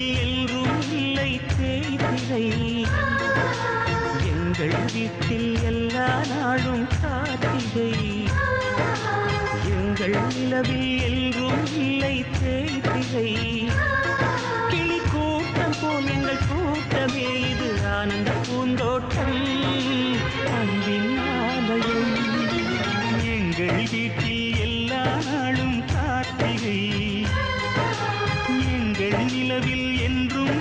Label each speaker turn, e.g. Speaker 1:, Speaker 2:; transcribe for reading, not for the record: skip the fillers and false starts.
Speaker 1: என்றும் இல்லை தேய்திரை எங்கள் வீட்டில் எல்லா நாளும் கார்த்திகை எங்கள் நிலவில் என்றும் இல்லை தேய்திரை கிளி கூட்டம் போல் எங்கள் கூட்டமே இது ஆனந்த பூந்தோட்டம் அன்பின் ஆலயம் எங்கள் வீட்டில் எல்லா நாளும் கார்த்திகை எங்கள் நிலவில் என்றும்